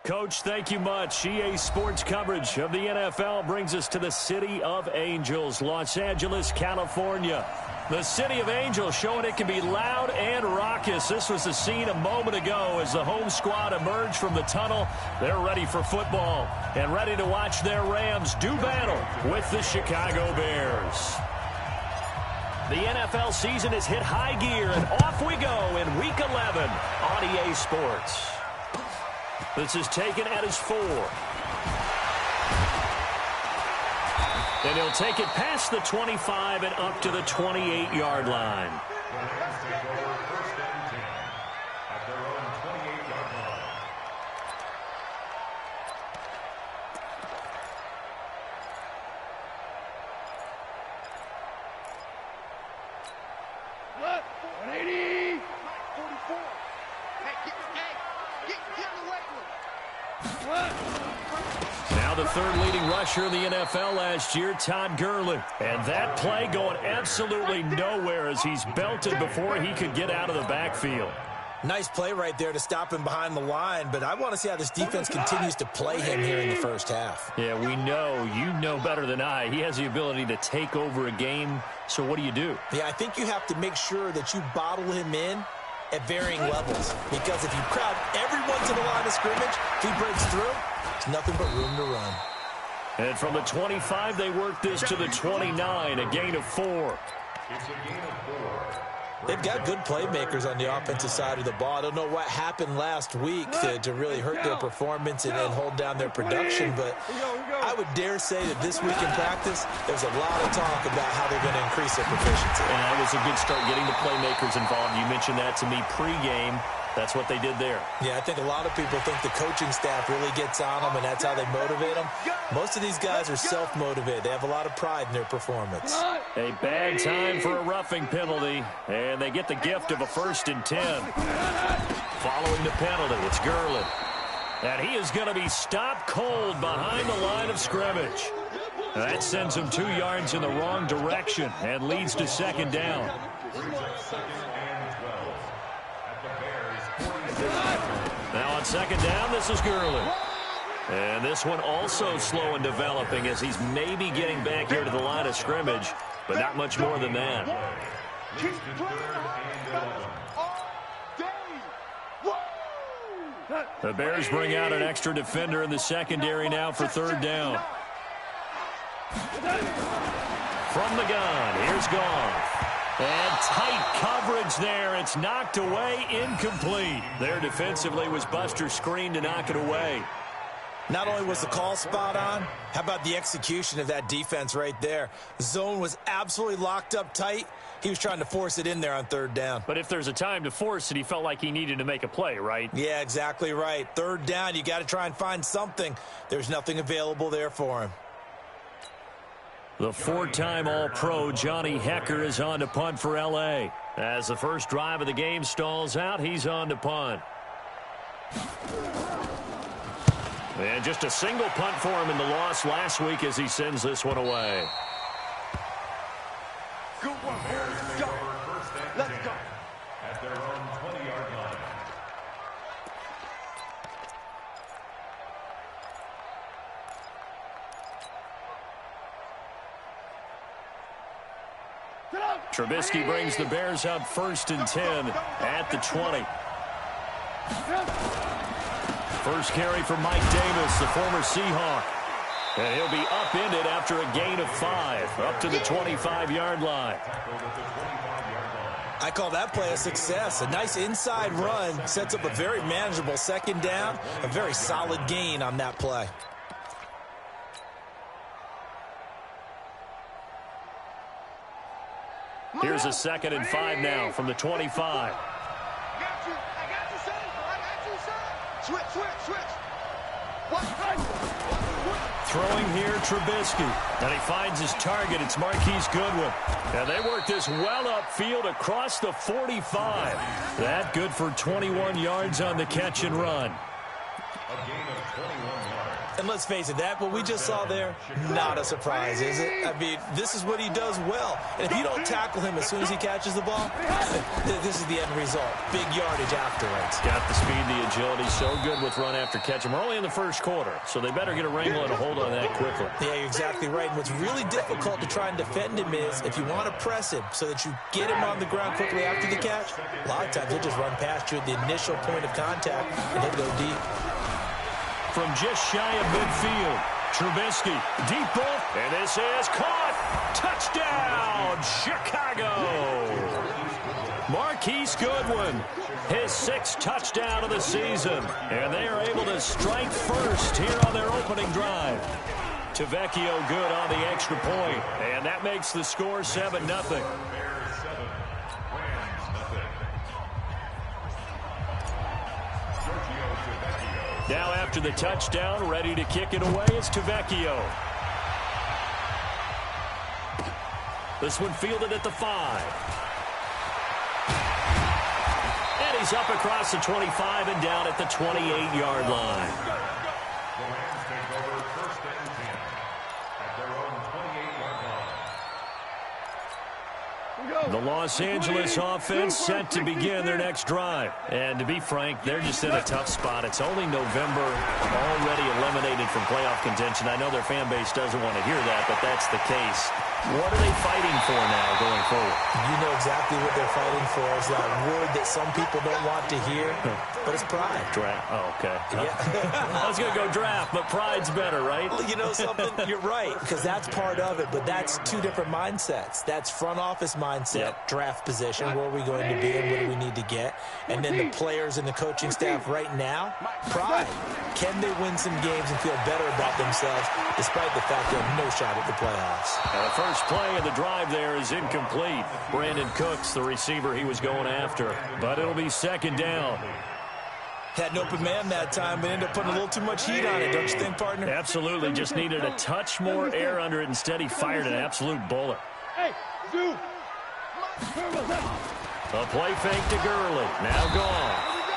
Coach, thank you much. EA Sports coverage of the NFL brings us to the City of Angels, Los Angeles, California. The City of Angels showing it can be loud and raucous. This was the scene a moment ago as the home squad emerged from the tunnel. They're ready for football and ready to watch their Rams do battle with the Chicago Bears. The NFL season has hit high gear, and off we go in Week 11 on EA Sports. This is taken at his 4. And he'll take it past the 25 and up to the 28-yard line. Now the third leading rusher in the NFL last year, Todd Gurley. And that play going absolutely nowhere as he's belted before he could get out of the backfield. Nice play right there to stop him behind the line, but I want to see how this defense continues to play him here in the first half. Yeah, we know. You know better than I. He has the ability to take over a game, so what do you do? Yeah, I think you have to make sure that you bottle him in at varying levels, because if you crowd everyone to the line of scrimmage, if he breaks through, there's nothing but room to run. And from the 25, they work this to the 29, a gain of 4. It's a gain of 4. They've got good playmakers on the offensive side of the ball. I don't know what happened last week to really hurt their performance and hold down their production, but I would dare say that this week in practice, there's a lot of talk about how they're going to increase their proficiency. And that was a good start getting the playmakers involved. You mentioned that to me pregame. That's what they did there. Yeah, I think a lot of people think the coaching staff really gets on them, and that's how they motivate them. Most of these guys are self-motivated. They have a lot of pride in their performance. A bad time for a roughing penalty, and they get the gift of a 1st and 10. Following the penalty, it's Gurley. And he is going to be stopped cold behind the line of scrimmage. That sends him 2 yards in the wrong direction and leads to 2nd down. Now on 2nd down, this is Gurley. And this one also slow in developing as he's maybe getting back here to the line of scrimmage, but not much more than that. The Bears bring out an extra defender in the secondary now for 3rd down. From the gun, here's Goff. And tight coverage there. It's knocked away, incomplete. There defensively was Buster's screen to knock it away. Not only was the call spot on, how about the execution of that defense right there? The zone was absolutely locked up tight. He was trying to force it in there on 3rd down. But if there's a time to force it, he felt like he needed to make a play, right? Yeah, exactly right. 3rd down, you got to try and find something. There's nothing available there for him. The 4-time All-Pro Johnny Hekker is on to punt for L.A. As the first drive of the game stalls out, he's on to punt. And just a single punt for him in the loss last week as he sends this one away. Good one. Let's go. Let's go. At their own 20-yard line. Trubisky brings the Bears up 1st and 10 at the 20. First carry for Mike Davis, the former Seahawk. And he'll be upended after a gain of 5, up to the 25-yard line. I call that play a success. A nice inside run sets up a very manageable 2nd down, a very solid gain on that play. Here's a 2nd and 5 now from the 25. Throwing here, Trubisky. And he finds his target. It's Marquise Goodwin. And they work this well upfield across the 45. That good for 21 yards on the catch and run. A gain of 21 yards. And let's face it, what we just saw there, not a surprise, is it? I mean, this is what he does well. And if you don't tackle him as soon as he catches the ball, this is the end result. Big yardage afterwards. Got the speed, the agility, so good with run after catch. We're only in the first quarter, so they better get a wrangle and a hold on that quickly. Yeah, you're exactly right. And what's really difficult to try and defend him is if you want to press him so that you get him on the ground quickly after the catch, a lot of times he'll just run past you at the initial point of contact and he'll go deep. From just shy of midfield, Trubisky, deep ball, and this is caught. Touchdown, Chicago. Marquise Goodwin, his 6th touchdown of the season, and they are able to strike first here on their opening drive. Tavecchio good on the extra point, and that makes the score 7-0. Now after the touchdown, ready to kick it away is Tavecchio. This one fielded at the 5. And he's up across the 25 and down at the 28-yard line. The Rams take over 1st and 10 at their own 28-yard line. The Los Angeles offense set to begin their next drive. And to be frank, they're just in a tough spot. It's only November, already eliminated from playoff contention. I know their fan base doesn't want to hear that, but that's the case. What are they fighting for now going forward? You know exactly what they're fighting for. Is that word that some people don't want to hear, but it's pride. Draft. Oh, okay. Yeah. I was going to go draft, but pride's better, right? You know something? You're right, because that's part of it, but that's two different mindsets. That's front office mindset, draft position, where are we going to be and what do we need to get? And then the players and the coaching staff right now, pride. Can they win some games and feel better about themselves despite the fact they have no shot at the playoffs? The first play of the drive there is incomplete. Brandon Cooks, the receiver he was going after, but it'll be 2nd down. Had an open man that time, but ended up putting a little too much heat on it, don't you think, partner? Absolutely. Just needed a touch more air under it. Instead, he fired an absolute bullet. A play fake to Gurley. Now gone.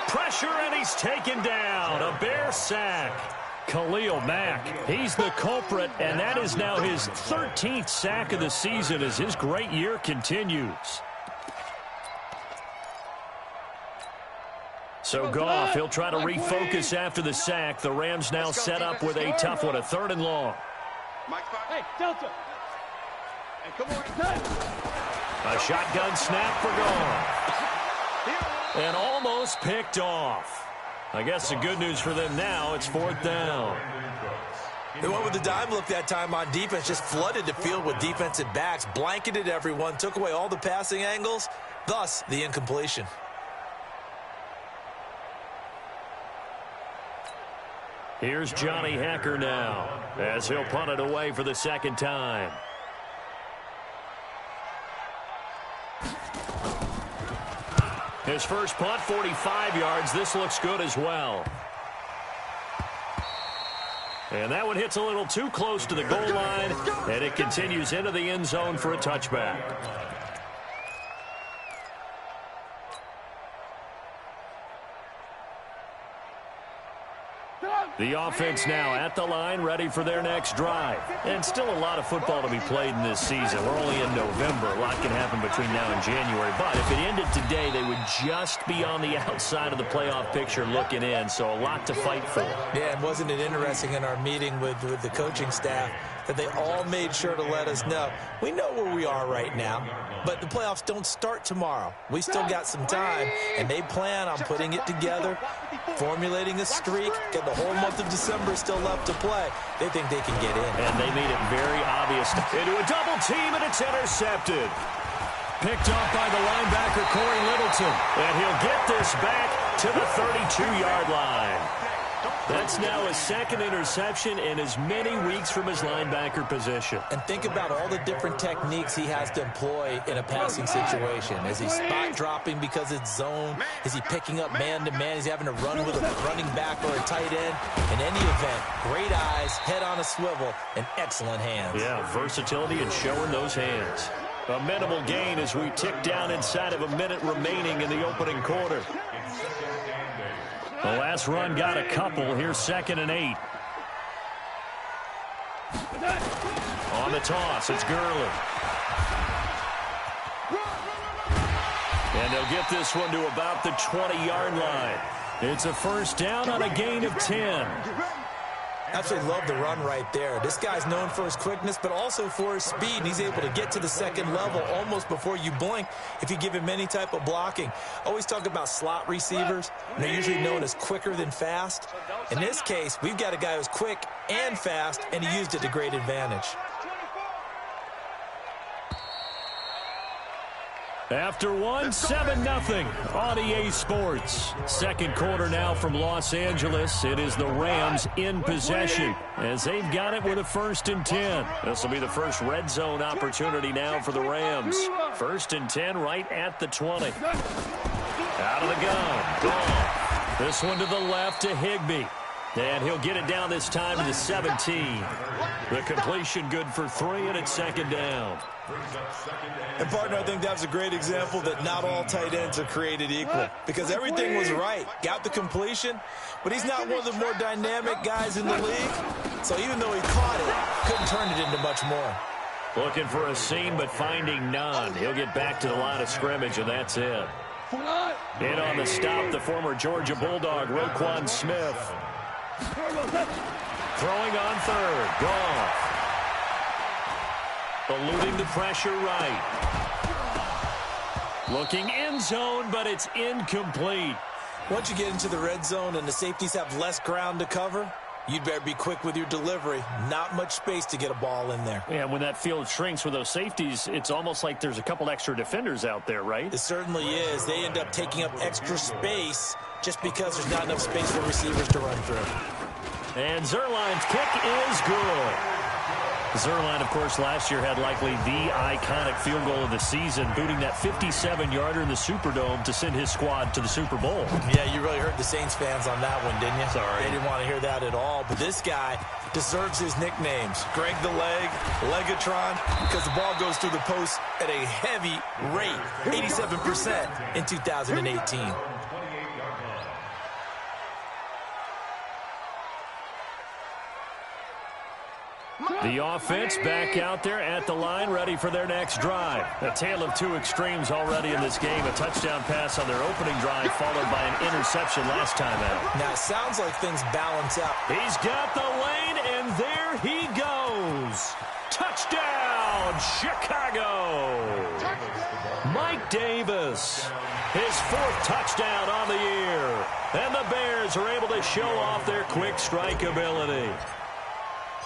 Pressure, and he's taken down. A Bear sack. Khalil Mack, he's the culprit, and that is now his 13th sack of the season as his great year continues. So Goff, he'll try to refocus after the sack. The Rams now set up with a tough one, a 3rd and long. Hey, Delta. Hey, come on. A shotgun snap for Goff. And almost picked off. I guess the good news for them now, it's 4th down. They went with the dime look that time on defense, just flooded the field with defensive backs, blanketed everyone, took away all the passing angles, thus the incompletion. Here's Johnny Hacker now as he'll punt it away for the 2nd time. His first punt, 45 yards. This looks good as well. And that one hits a little too close to the goal line, and it continues into the end zone for a touchback. The offense now at the line, ready for their next drive. And still a lot of football to be played in this season. We're only in November. A lot can happen between now and January. But if it ended today, they would just be on the outside of the playoff picture looking in. So a lot to fight for. Yeah, and wasn't it interesting in our meeting with the coaching staff that they all made sure to let us know, we know where we are right now, but the playoffs don't start tomorrow. We still got some time, and they plan on putting it together, formulating a streak, get the whole month of December still left to play. They think they can get in. And they made it very obvious. Into a double team, and it's intercepted. Picked up by the linebacker, Corey Littleton. And he'll get this back to the 32-yard line. That's now his 2nd interception in as many weeks from his linebacker position. And think about all the different techniques he has to employ in a passing situation. Is he spot dropping because it's zone? Is he picking up man-to-man? Is he having to run with a running back or a tight end? In any event, great eyes, head on a swivel, and excellent hands. Yeah, versatility and showing those hands. A minimal gain as we tick down inside of a minute remaining in the opening quarter. The last run got a couple. Here's 2nd and 8. On the toss, it's Gurley. And they'll get this one to about the 20-yard line. It's a first down on a gain of 10. Absolutely love the run right there. This guy's known for his quickness, but also for his speed. And he's able to get to the second level almost before you blink if you give him any type of blocking. Always talk about slot receivers. And they're usually known as quicker than fast. In this case, we've got a guy who's quick and fast, and he used it to great advantage. After one, 7-0 on EA Sports. Second quarter now from Los Angeles. It is the Rams in possession as they've got it with a 1st and 10. This will be the first red zone opportunity now for the Rams. 1st and 10 right at the 20. Out of the gun. Goff. This one to the left to Higbee. And he'll get it down this time to the 17. The completion good for 3, and it's 2nd down. And, partner, I think that was a great example that not all tight ends are created equal because everything was right. Got the completion, but he's not one of the more dynamic guys in the league. So even though he caught it, couldn't turn it into much more. Looking for a seam, but finding none. He'll get back to the line of scrimmage, and that's it. In on the stop, the former Georgia Bulldog, Roquan Smith. Throwing on 3rd. Goff. Eluding the pressure right. Looking end zone, but it's incomplete. Once you get into the red zone and the safeties have less ground to cover, you'd better be quick with your delivery. Not much space to get a ball in there. Yeah, when that field shrinks with those safeties, it's almost like there's a couple extra defenders out there, right? It certainly is. They end up taking up extra space just because there's not enough space for receivers to run through. And Zerline's kick is good. Zerline, of course, last year had likely the iconic field goal of the season, booting that 57-yarder in the Superdome to send his squad to the Super Bowl. Yeah, you really hurt the Saints fans on that one, didn't you? Sorry. They didn't want to hear that at all. But this guy deserves his nicknames. Greg the Leg, Legatron, because the ball goes through the post at a heavy rate, 87% in 2018. The offense back out there at the line, ready for their next drive. A tale of two extremes already in this game. A touchdown pass on their opening drive, followed by an interception last time out. Now, it sounds like things balance out. He's got the lane, and there he goes. Touchdown, Chicago. Mike Davis, his 4th touchdown on the year. And the Bears are able to show off their quick strike ability.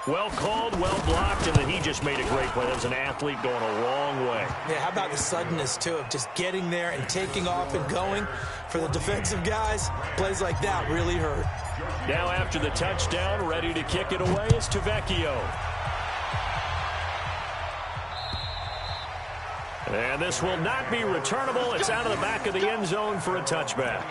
Well called, well blocked, and then he just made a great play. That was an athlete going a long way. Yeah, how about the suddenness, too, of just getting there and taking off and going? For the defensive guys, plays like that really hurt. Now after the touchdown, ready to kick it away is Tavecchio. And this will not be returnable. It's out of the back of the end zone for a touchback.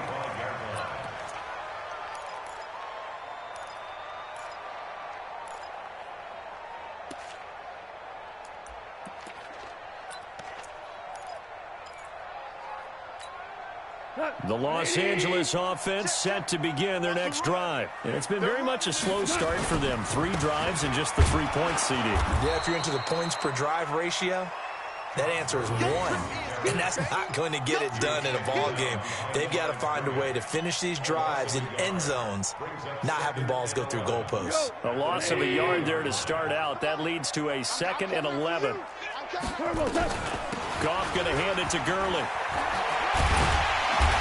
The Los Angeles offense set to begin their next drive. And it's been very much a slow start for them. 3 drives and just the 3 points, CD. Yeah, if you're into the points per drive ratio, that answer is 1. And that's not going to get it done in a ball game. They've got to find a way to finish these drives in end zones, not having balls go through goalposts. A loss of a yard there to start out. That leads to a 2nd and 11. Goff going to hand it to Gurley.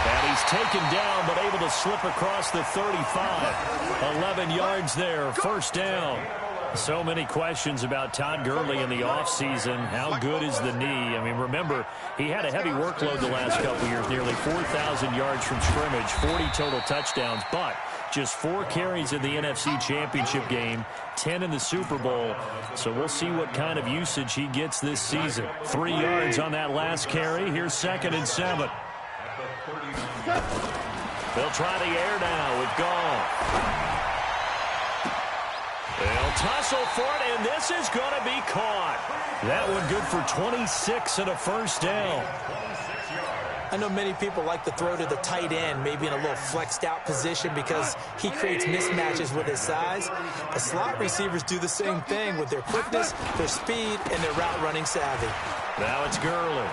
And he's taken down, but able to slip across the 35. 11 yards there, 1st down. So many questions about Todd Gurley in the offseason. How good is the knee? I mean, remember, he had a heavy workload the last couple of years, nearly 4,000 yards from scrimmage, 40 total touchdowns, but just 4 carries in the NFC Championship game, 10 in the Super Bowl. So we'll see what kind of usage he gets this season. 3 yards on that last carry. Here's 2nd and 7. They'll try the air now with Goff. They'll tussle for it, and this is going to be caught. That one good for 26 and a 1st down. I know many people like to throw to the tight end, maybe in a little flexed out position because he creates mismatches with his size. But slot receivers do the same thing with their quickness, their speed, and their route running savvy. Now it's Gurley.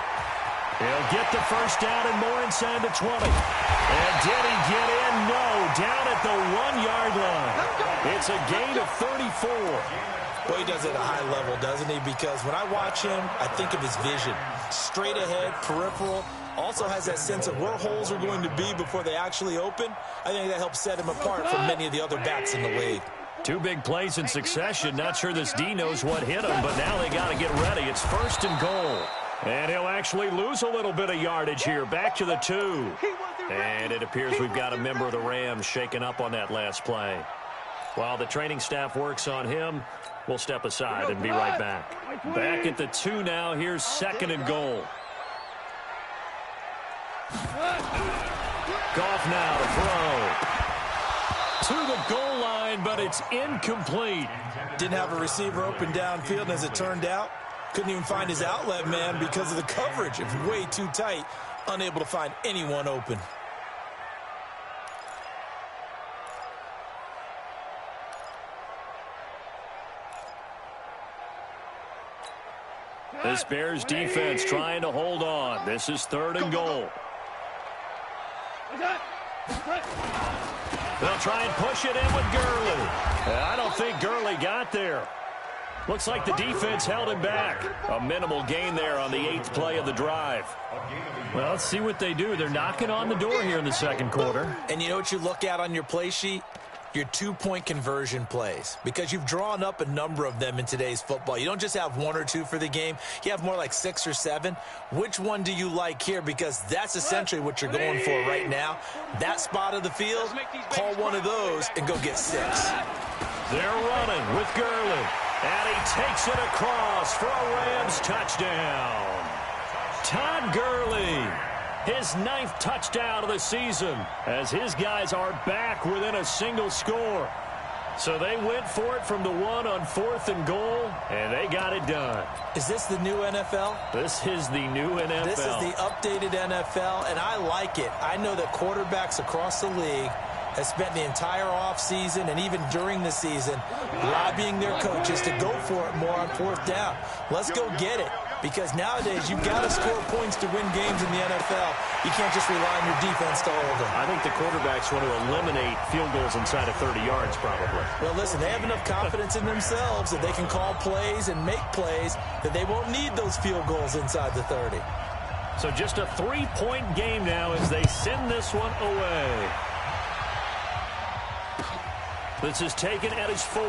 He'll get the first down and more inside the 20. And did he get in? No, down at the 1-yard line. It's a gain of 34. Well, he does it at a high level, doesn't he? Because when I watch him, I think of his vision. Straight ahead, peripheral. Also has that sense of where holes are going to be before they actually open. I think that helps set him apart from many of the other backs in the league. 2 big plays in succession. Not sure this D knows what hit him, but now they got to get ready. It's 1st and goal. And he'll actually lose a little bit of yardage here. Back to the 2. And it appears we've got a member of the Rams shaken up on that last play. While the training staff works on him, we'll step aside and be right back. Back at the 2 now. Here's 2nd and goal. Goff now to throw. To the goal line, but it's incomplete. Didn't have a receiver open downfield, and as it turned out, couldn't even find his outlet man because of the coverage. It was way too tight, unable to find anyone open. This Bears defense trying to hold on. This is 3rd and goal. They'll try and push it in with Gurley. I don't think Gurley got there. Looks like the defense held him back. A minimal gain there on the 8th play of the drive. Well, let's see what they do. They're knocking on the door here in the 2nd quarter. And you know what you look at on your play sheet? Your 2-point conversion plays, because you've drawn up a number of them in today's football. You don't just have 1 or 2 for the game. You have more like 6 or 7. Which one do you like here? Because that's essentially what you're going for right now. That spot of the field, call one of those and go get 6. They're running with Gurley. And he takes it across for a Rams touchdown. Todd Gurley. His 9th touchdown of the season as his guys are back within a single score. So they went for it from the 1 on 4th and goal, and they got it done. Is this the new NFL? This is the new NFL. This is the updated NFL, and I like it. I know that quarterbacks across the league have spent the entire offseason and even during the season lobbying their coaches to go for it more on 4th down. Let's go get it. Because nowadays, you've got to score points to win games in the NFL. You can't just rely on your defense to hold them. I think the quarterbacks want to eliminate field goals inside of 30 yards, probably. Well, listen, they have enough confidence in themselves that they can call plays and make plays that they won't need those field goals inside the 30. So just a 3-point game now as they send this one away. This is taken at his 4.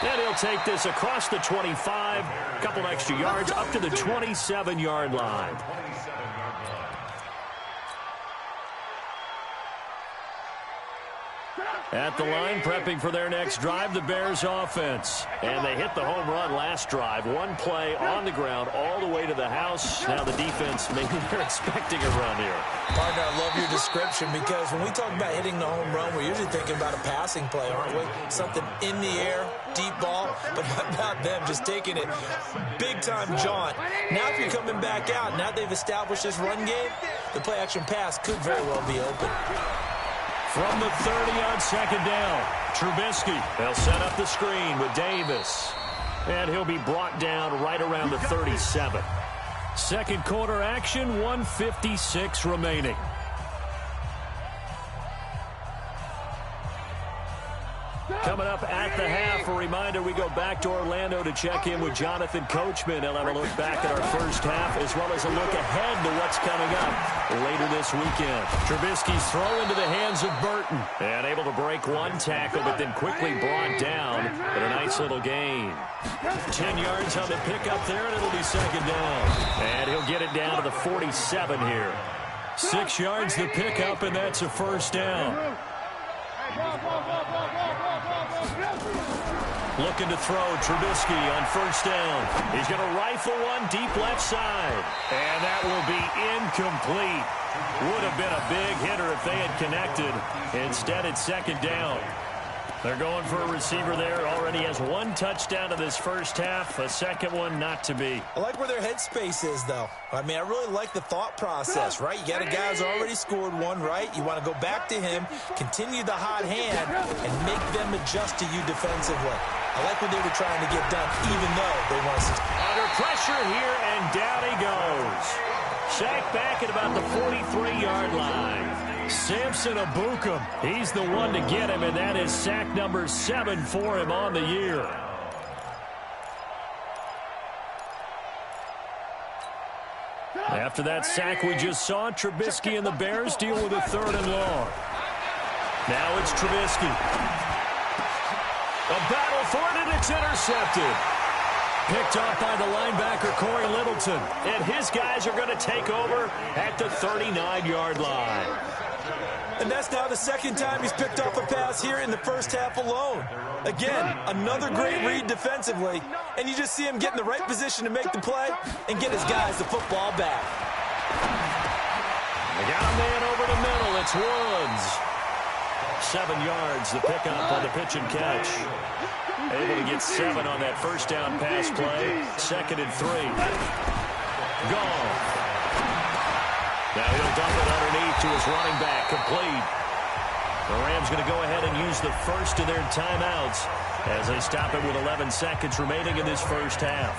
And he'll take this across the 25, a couple extra yards, up to the 27-yard line. At the line, prepping for their next drive, the Bears offense. And they hit the home run last drive. 1 play on the ground all the way to the house. Now the defense, maybe they're expecting a run here. Partner, I love your description because when we talk about hitting the home run, we're usually thinking about a passing play, aren't we? Something in the air, deep ball. But how about them just taking it big-time jaunt? Now if you're coming back out, now they've established this run game, the play-action pass could very well be open. From the 30 on 2nd down, Trubisky. They'll set up the screen with Davis. And he'll be brought down right around the 37. 2nd quarter action, 1:56 remaining. Coming up at the half, a reminder, we go back to Orlando to check in with Jonathan Coachman. He'll have a look back at our first half as well as a look ahead to what's coming up later this weekend. Trubisky's throw into the hands of Burton. And able to break 1 tackle, but then quickly brought down. But a nice little gain. 10 yards on the pickup there, and it'll be 2nd down. And he'll get it down to the 47 here. 6 yards the pickup, and that's a 1st down. Looking to throw, Trubisky on 1st down. He's going to rifle one deep left side. And that will be incomplete. Would have been a big hitter if they had connected. Instead, it's 2nd down. They're going for a receiver there. Already has one touchdown in this first half. A second one not to be. I like where their headspace is, though. I mean, I really like the thought process, right? You got a guy who's already scored one, right? You want to go back to him, continue the hot hand, and make them adjust to you defensively. I like what they were trying to get done, even though they want to... Under pressure here, and down he goes. Sacked back at about the 43-yard line. Samson Abukum, he's the one to get him, and that is sack number 7 for him on the year. After that sack we just saw, Trubisky and the Bears deal with a 3rd and long. Now it's Trubisky. A battle for it, and it's intercepted. Picked off by the linebacker, Corey Littleton. And his guys are going to take over at the 39-yard line. And that's now the second time he's picked off a pass here in the first half alone. Again, another great read defensively, and you just see him get in the right position to make the play and get his guys the football back. They got a man over the middle. It's Woods. 7 yards, the pickup on the pitch and catch. Able to get 7 on that first down pass play. 2nd and 3. Gone. Now he'll dump it underneath to his running back. Complete. The Rams going to go ahead and use the first of their timeouts as they stop it with 11 seconds remaining in this first half.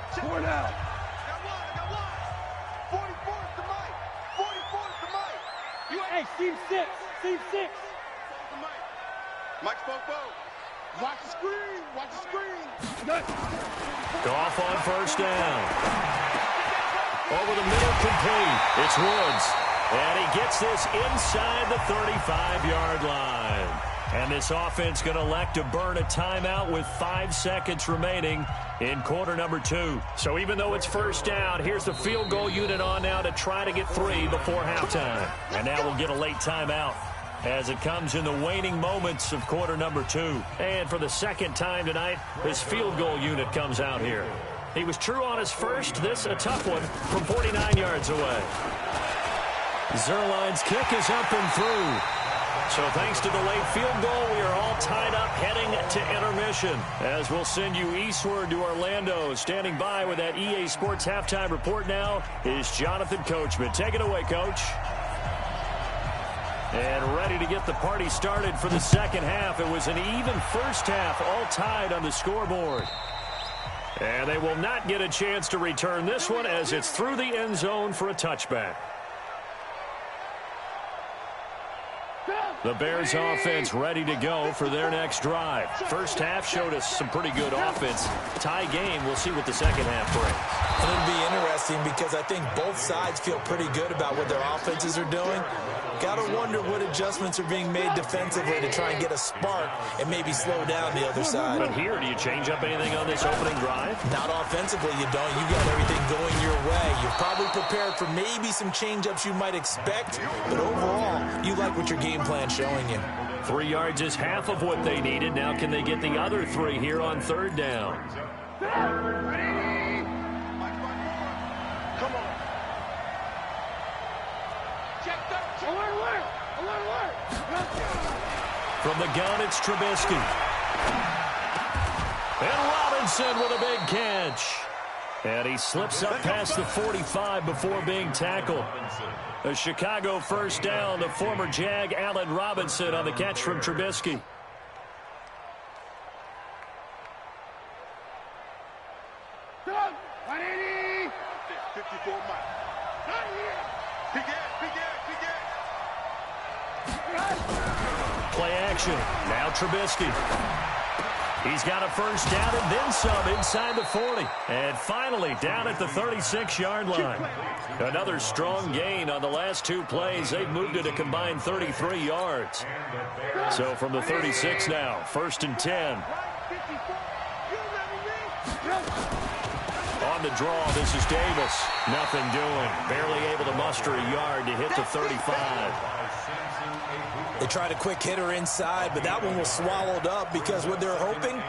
Score now. I got one. 44's the mic. 44's the mic. Hey, Steve 6. Steve 6. Mike Spoke. Watch the screen. Watch the screen. Goff on first down. Over the middle, complete. It's Woods. And he gets this inside the 35-yard line. And this offense going to elect to burn a timeout with 5 seconds remaining in quarter number 2. So even though it's first down, here's the field goal unit on now to try to get 3 before halftime. And now we'll get a late timeout as it comes in the waning moments of quarter number 2. And for the second time tonight, this field goal unit comes out here. He was true on his first. This a tough one from 49 yards away. Zerline's kick is up and through. So thanks to the late field goal, we are all tied up heading to intermission. As we'll send you eastward to Orlando. Standing by with that EA Sports halftime report now is Jonathan Coachman. Take it away, Coach. And ready to get the party started for the second half. It was an even first half, all tied on the scoreboard. And they will not get a chance to return this one as it's through the end zone for a touchback. The Bears offense ready to go for their next drive. First half showed us some pretty good offense. Tie game. We'll see what the second half brings. And it'll be interesting because I think both sides feel pretty good about what their offenses are doing. Got to wonder what adjustments are being made defensively to try and get a spark and maybe slow down the other side. But here, do you change up anything on this opening drive? Not offensively, you don't. You got everything going your way. You're probably prepared for maybe some change-ups you might expect, but overall, you like what your game plan's showing you. 3 yards is half of what they needed. Now can they get the other 3 here on third down? Come on. Check that. Alert. From the gun, it's Trubisky. And Robinson with a big catch. And he slips up past the 45 before being tackled. A Chicago first down. The former Jag, Allen Robinson, on the catch from Trubisky. Done. 180. 54 miles. Play action. Now Trubisky. He's got a first down and then some inside the 40. And finally down at the 36-yard line. Another strong gain on the last 2 plays. They've moved it a combined 33 yards. So from the 36 now, 1st and 10. On the draw, this is Davis. Nothing doing. Barely able to muster a yard to hit the 35. They tried a quick hitter inside, but that one was swallowed up because what they're hoping,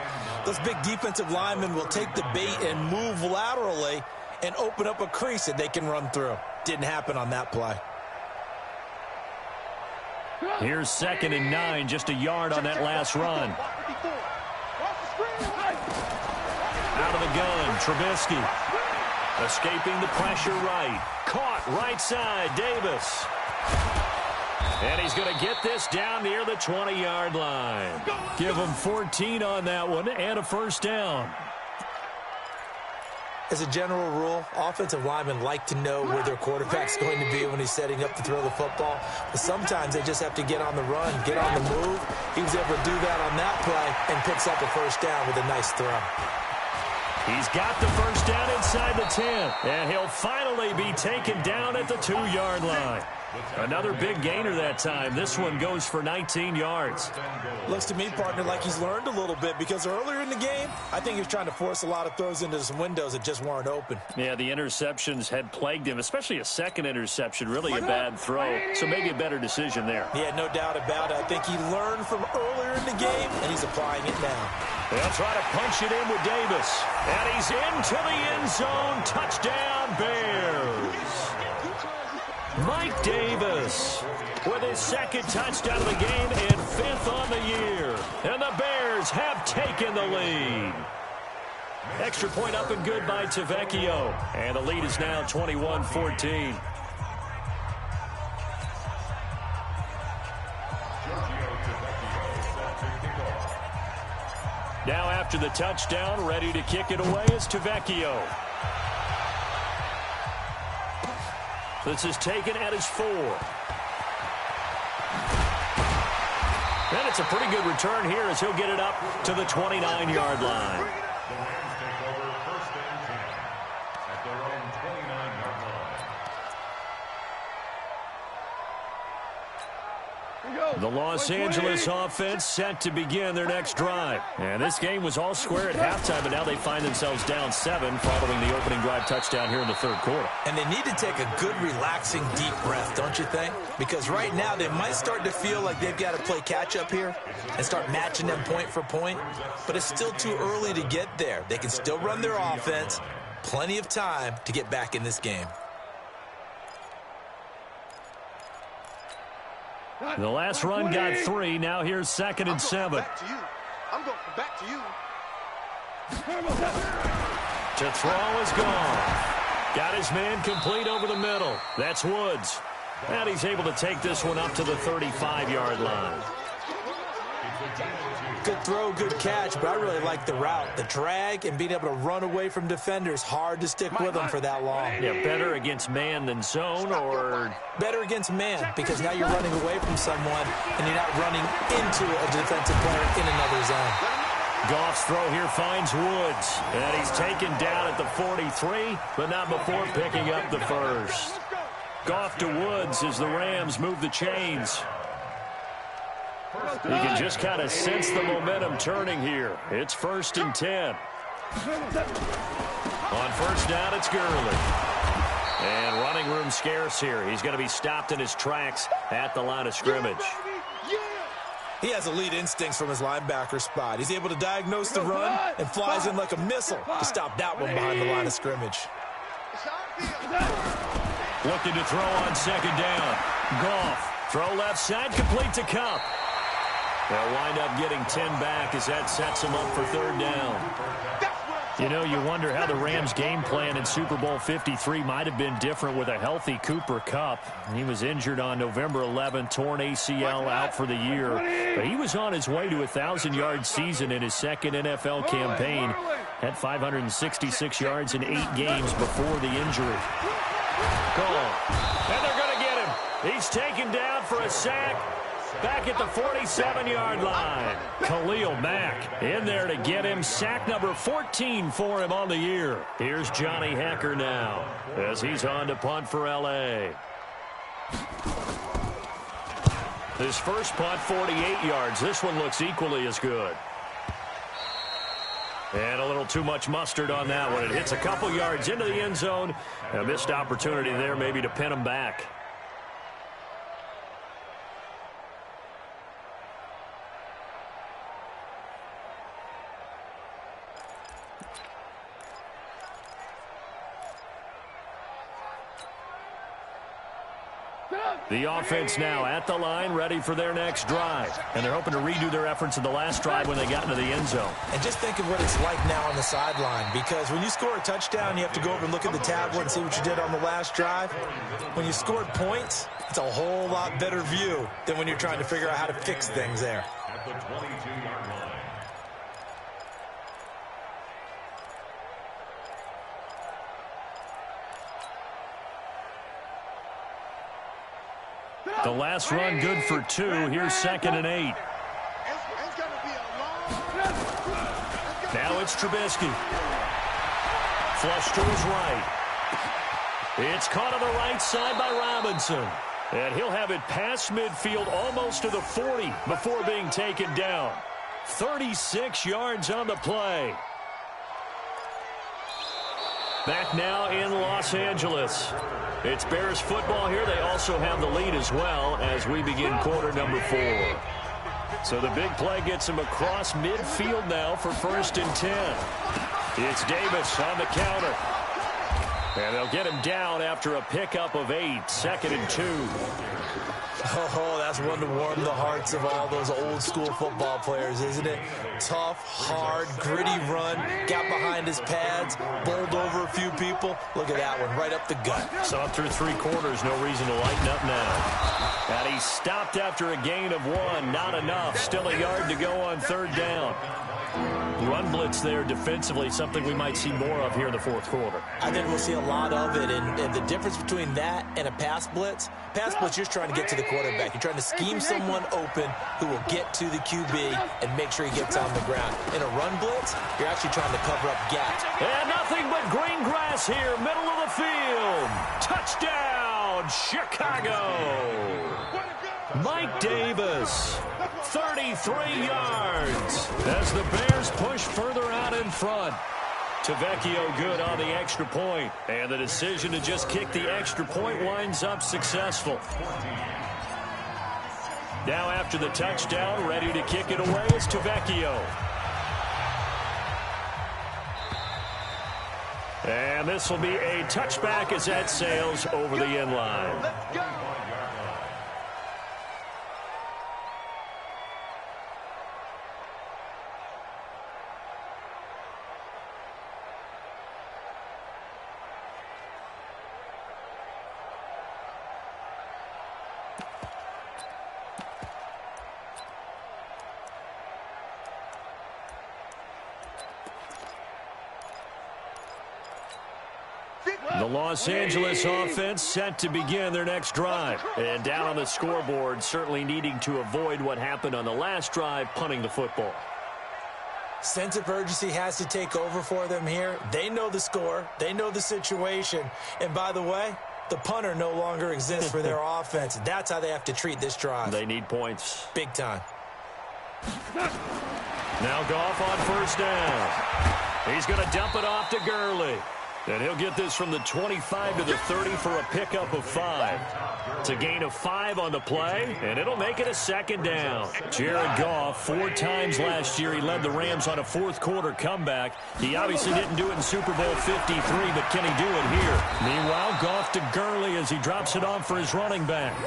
those big defensive linemen will take the bait and move laterally and open up a crease that they can run through. Didn't happen on that play. Here's 2nd and 9, just a yard on that last run. Out of the gun, Trubisky. Escaping the pressure right. Caught right side, Davis. And he's going to get this down near the 20-yard line. Give him 14 on that one and a first down. As a general rule, offensive linemen like to know where their quarterback's going to be when he's setting up to throw the football. But sometimes they just have to get on the run, get on the move. He was able to do that on that play and picks up a first down with a nice throw. He's got the first down inside the 10, and he'll finally be taken down at the 2-yard line. Another big gainer that time. This one goes for 19 yards. Looks to me, partner, like he's learned a little bit because earlier in the game, I think he was trying to force a lot of throws into some windows that just weren't open. Yeah, the interceptions had plagued him, especially a second interception, really a bad throw. So maybe a better decision there. Yeah, no doubt about it. I think he learned from earlier in the game, and he's applying it now. They'll try to punch it in with Davis. And he's into the end zone. Touchdown, Bears. Mike Davis with his 2nd touchdown of the game and 5th on the year. And the Bears have taken the lead. Extra point up and good by Tavecchio. And the lead is now 21-14. Now after the touchdown, ready to kick it away is Tavecchio. This is taken at his 4. And it's a pretty good return here as he'll get it up to the 29-yard line. The Rams take over 1st and 10 at their own 29-yard line. The Los Angeles offense set to begin their next drive. And this game was all square at halftime, but now they find themselves down 7 following the opening drive touchdown here in the 3rd quarter. And they need to take a good, relaxing, deep breath, don't you think? Because right now they might start to feel like they've got to play catch-up here and start matching them point for point. But it's still too early to get there. They can still run their offense. Plenty of time to get back in this game. The last run got 3. Now here's 2nd and 7. I'm going back to you. To throw is gone. Got his man complete over the middle. That's Woods. And he's able to take this one up to the 35-yard line. Good throw, good catch, but I really like the route. The drag and being able to run away from defenders. Hard to stick with them for that long. Yeah, better against man than zone, or better against man, because now you're running away from someone and you're not running into a defensive player in another zone. Goff's throw here finds Woods, and he's taken down at the 43, but not before picking up the first. Goff to Woods as the Rams move the chains. You can just kind of sense the momentum turning here. It's 1st and 10. On first down, it's Gurley. And running room scarce here. He's going to be stopped in his tracks at the line of scrimmage. He has elite instincts from his linebacker spot. He's able to diagnose the run and flies in like a missile to stop that one behind the line of scrimmage. Looking to throw on 2nd down. Goff, throw left side, complete to Kupp. They'll wind up getting 10 back as that sets them up for 3rd down. You know, you wonder how the Rams' game plan in Super Bowl 53 might have been different with a healthy Cooper Kupp. He was injured on November 11, torn ACL, out for the year. But he was on his way to a 1,000-yard season in his 2nd NFL campaign. Had 566 yards in 8 games before the injury. Gone. And they're going to get him. He's taken down for a sack. Back at the 47-yard line. Khalil Mack in there to get him. Sack number 14 for him on the year. Here's Johnny Hecker now as he's on to punt for L.A. His first punt, 48 yards. This one looks equally as good. And a little too much mustard on that one. It hits a couple yards into the end zone. A missed opportunity there maybe to pin him back. The offense now at the line, ready for their next drive. And they're hoping to redo their efforts in the last drive when they got into the end zone. And just think of what it's like now on the sideline, because when you score a touchdown, you have to go over and look at the tablet and see what you did on the last drive. When you scored points, it's a whole lot better view than when you're trying to figure out how to fix things there. At the 22-yard line. The last run good for 2. Here's 2nd and 8. Now it's Trubisky. Flush to his right. It's caught on the right side by Robinson. And he'll have it past midfield almost to the 40 before being taken down. 36 yards on the play. Back now in Los Angeles. It's Bears football here. They also have the lead as well as we begin quarter number 4. So the big play gets him across midfield now for 1st and 10. It's Davis on the counter. And they'll get him down after a pickup of 8. 2nd and 2. Oh, that's one to warm the hearts of all those old school football players, isn't it? Tough, hard, gritty run, got behind his pads, bowled over a few people. Look at that one, right up the gut. So through 3 quarters, no reason to lighten up now. And he stopped after a gain of 1. Not enough. Still a yard to go on 3rd down. Run blitz there defensively, something we might see more of here in the 4th quarter. I think we'll see a lot of it, and the difference between that and a pass blitz, you're trying to get to the quarterback. You're trying to scheme someone open who will get to the QB and make sure he gets on the ground. In a run blitz, you're actually trying to cover up gaps. And nothing but green grass here, middle of the field. Touchdown, Chicago. Mike Davis, 33 yards as the Bears push further out in front. Tavecchio good on the extra point, and the decision to just kick the extra point winds up successful. Now after the touchdown, ready to kick it away is Tavecchio. And this will be a touchback as that sails over the end line. Let's go. The Los Angeles offense set to begin their next drive. And down on the scoreboard, certainly needing to avoid what happened on the last drive, punting the football. Sense of urgency has to take over for them here. They know the score. They know the situation. And by the way, the punter no longer exists for their offense. That's how they have to treat this drive. They need points. Big time. Now Goff on 1st down. He's going to dump it off to Gurley. And he'll get this from the 25 to the 30 for a pickup of 5. It's a gain of 5 on the play, and it'll make it a 2nd down. Jared Goff, 4 times last year, he led the Rams on a 4th quarter comeback. He obviously didn't do it in Super Bowl 53, but can he do it here? Meanwhile, Goff to Gurley as he drops it off for his running back.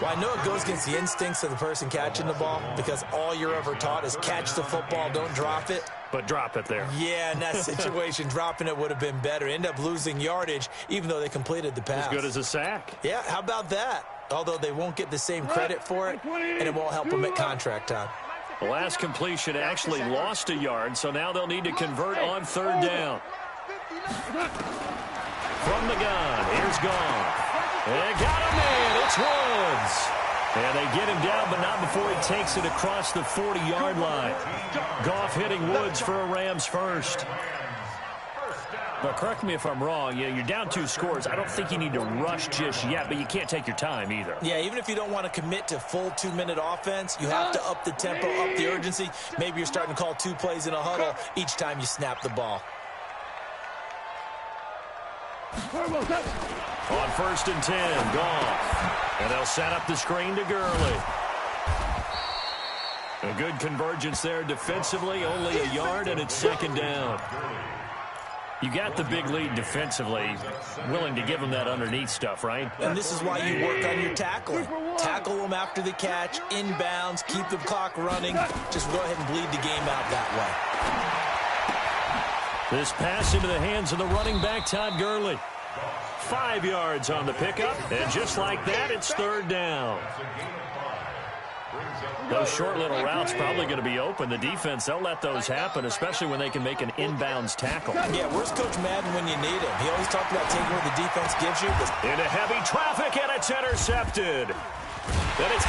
Well, I know it goes against the instincts of the person catching the ball because all you're ever taught is catch the football, don't drop it. But drop it there. Yeah, in that situation, dropping it would have been better. End up losing yardage, even though they completed the pass. As good as a sack. Yeah, how about that? Although they won't get the same credit for it, and it won't help them at contract time. The last completion actually lost a yard, so now they'll need to convert on 3rd down. From the gun, here's Goff. They got him in. It's Woods. And they get him down, but not before he takes it across the 40-yard line. Goff hitting Woods for a Rams first. But correct me if I'm wrong. You're down 2 scores. I don't think you need to rush just yet, but you can't take your time either. Yeah, even if you don't want to commit to full 2-minute offense, you have to up the tempo, up the urgency. Maybe you're starting to call 2 plays in a huddle each time you snap the ball. On 1st and 10, Goff. And they'll set up the screen to Gurley. A good convergence there defensively, only a yard, and it's 2nd down. You got the big lead defensively, willing to give them that underneath stuff, right? And this is why you work on your tackling. Tackle them after the catch, inbounds, keep the clock running. Just go ahead and bleed the game out that way. This pass into the hands of the running back, Todd Gurley. 5 yards on the pickup, and just like that, it's third down. Those short little routes probably going to be open. The defense, they'll let those happen, especially when they can make an inbounds tackle. Yeah, where's Coach Madden when you need him? He always talked about taking what the defense gives you. Into heavy traffic, and it's intercepted. Then it's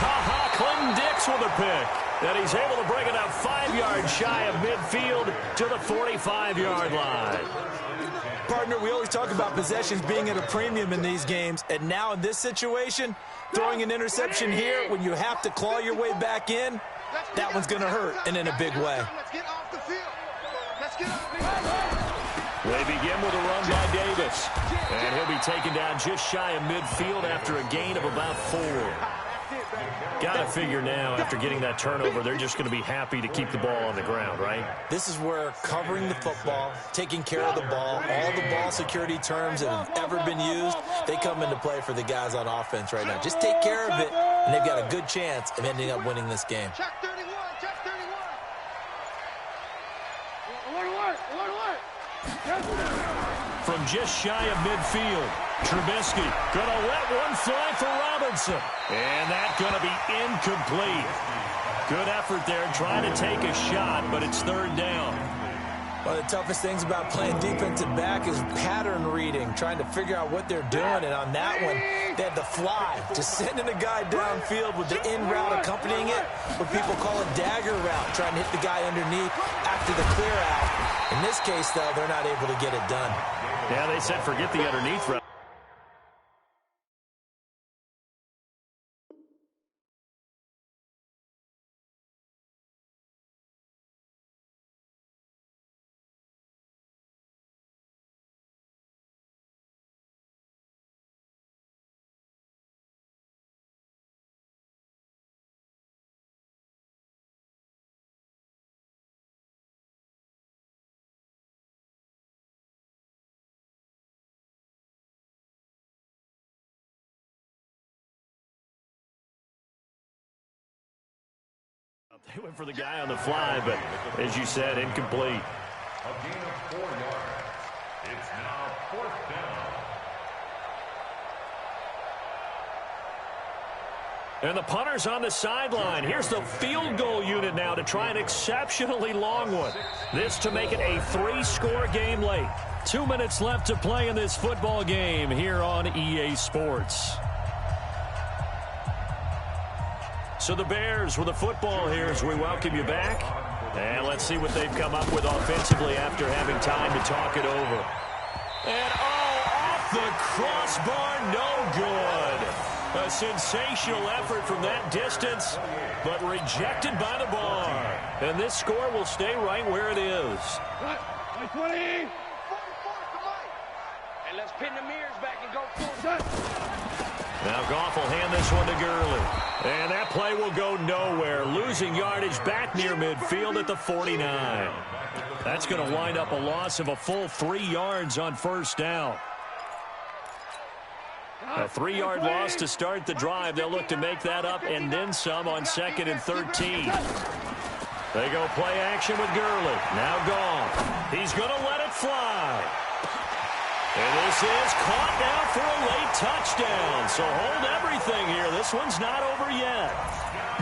Clinton Dix with a pick. And he's able to bring it up 5 yards shy of midfield to the 45-yard line. Partner, we always talk about possessions being at a premium in these games. And now in this situation, throwing an interception here when you have to claw your way back in, that one's going to hurt, and in a big way. They begin with a run by Davis. And he'll be taken down just shy of midfield after a gain of about 4. Got to figure now, after getting that turnover, they're just going to be happy to keep the ball on the ground, right? This is where covering the football, taking care of the ball, all the ball security terms that have ever been used, they come into play for the guys on offense right now. Just take care of it, and they've got a good chance of ending up winning this game. Check 31, check 31. From just shy of midfield, Trubisky going to let one fly for Robinson. And that's going to be incomplete. Good effort there trying to take a shot, but it's third down. One of the toughest things about playing defensive back is pattern reading, trying to figure out what they're doing. And on that one, they had the fly, just sending a guy downfield with the in route accompanying it, what people call a dagger route, trying to hit the guy underneath after the clear out. In this case, though, they're not able to get it done. Yeah, they said forget the underneath route. They went for the guy on the fly, but as you said, incomplete. A gain of 4 yards. It's now fourth down. And the punter's on the sideline. Here's the field goal unit now to try an exceptionally long one. This to make it a 3-score game late. 2 minutes left to play in this football game here on EA Sports. So the Bears with the football here as we welcome you back. And let's see what they've come up with offensively after having time to talk it over. And off the crossbar, no good. A sensational effort from that distance, but rejected by the bar. And this score will stay right where it is. 20. And let's pin the mirrors back and go full. Now Goff will hand this one to Gurley. And that play will go nowhere. Losing yardage back near midfield at the 49. That's going to wind up a loss of a full 3 yards on first down. A 3-yard loss to start the drive. They'll look to make that up and then some on 2nd and 13. They go play action with Gurley. Now Goff. He's going to let it fly. And this is caught now for a late touchdown. So hold everything here. This one's not over yet.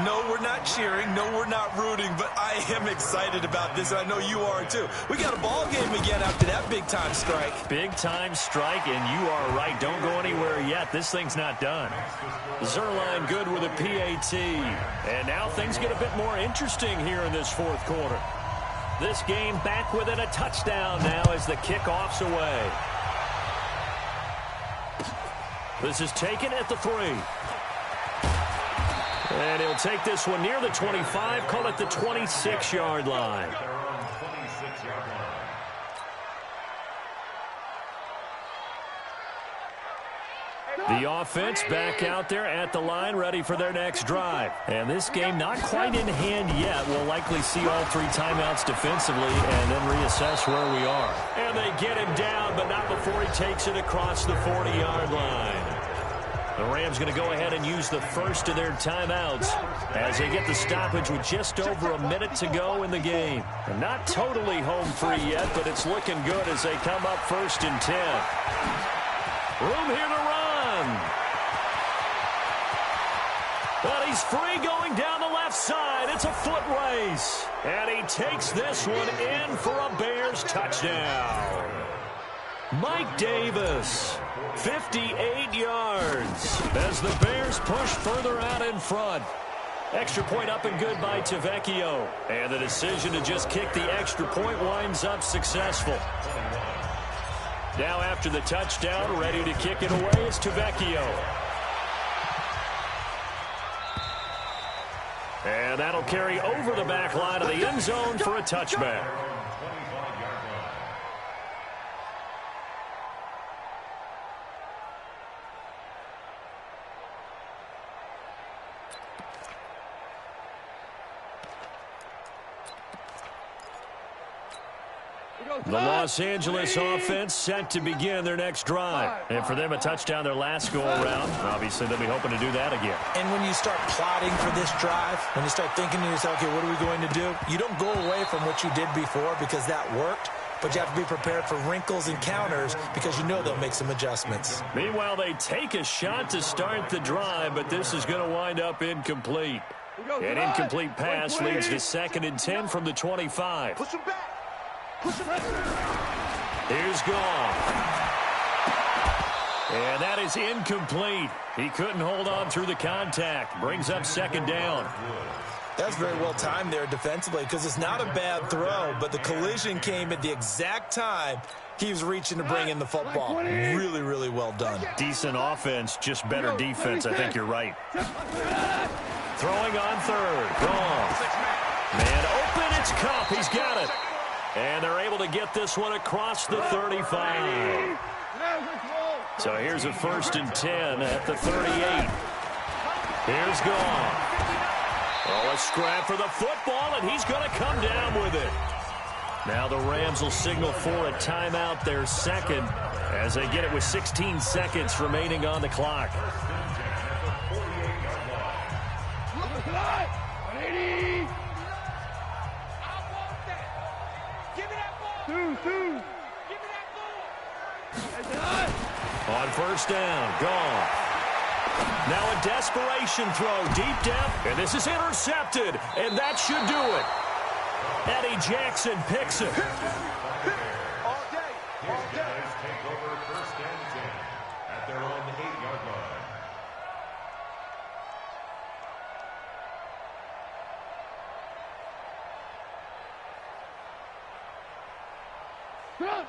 No, we're not cheering. No, we're not rooting. But I am excited about this. I know you are, too. We got a ball game again after that big-time strike. Big-time strike, and you are right. Don't go anywhere yet. This thing's not done. Zerline good with a PAT. And now things get a bit more interesting here in this fourth quarter. This game back within a touchdown now as the kickoff's away. This is taken at the 3. And he'll take this one near the 25, call it the 26-yard line. Hey, The offense back out there at the line, ready for their next drive. And this game not quite in hand yet. We'll likely see all 3 timeouts defensively and then reassess where we are. And they get him down, but not before he takes it across the 40-yard line. The Rams going to go ahead and use the first of their timeouts as they get the stoppage with just over a minute to go in the game. And not totally home free yet, but it's looking good as they come up 1st and 10. Room here to run. But he's free going down the left side. It's a foot race. And he takes this one in for a Bears touchdown. Mike Davis, 58 yards as the Bears push further out in front. Extra point up and good by Tavecchio. And the decision to just kick the extra point winds up successful. Now after the touchdown, ready to kick it away is Tavecchio. And that'll carry over the back line of the end zone for a touchback. The Los Angeles offense set to begin their next drive. And for them, a touchdown their last go-around. Obviously, they'll be hoping to do that again. And when you start plotting for this drive, when you start thinking to yourself, okay, what are we going to do? You don't go away from what you did before because that worked, but you have to be prepared for wrinkles and counters because you know they'll make some adjustments. Meanwhile, they take a shot to start the drive, but this is going to wind up incomplete. An incomplete pass leads to 2nd and 10 from the 25. Push him back. Here's Goff. And that is incomplete. He couldn't hold on through the contact. Brings up 2nd down. That's very well timed there defensively because it's not a bad throw, but the collision came at the exact time he was reaching to bring in the football. Really, really well done. Decent offense, just better defense. I think you're right. Throwing on 3rd. Goff. Man open, it's Cup. He's got it. And they're able to get this one across the 35. So here's a 1st and 10 at the 38. Here's Goff. Oh, a scrap for the football, and he's going to come down with it. Now the Rams will signal for a timeout, their 2nd, as they get it with 16 seconds remaining on the clock. 180. On 1st down, Goff. Now a desperation throw deep down, and this is intercepted, and that should do it. Eddie Jackson picks it. All day. These guys take over 1st and 10 at their own 8-yard line.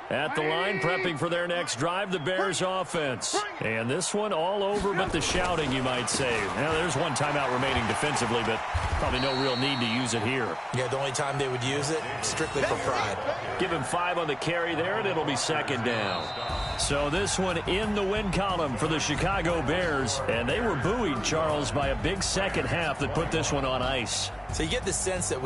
At the line, prepping for their next drive, the Bears offense. And this one all over but the shouting, you might say. Now, there's one timeout remaining defensively, but probably no real need to use it here. Yeah, the only time they would use it, strictly for pride. Give him 5 on the carry there, and it'll be 2nd down. So this one in the win column for the Chicago Bears. And they were buoyed, Charles, by a big second half that put this one on ice. So you get the sense that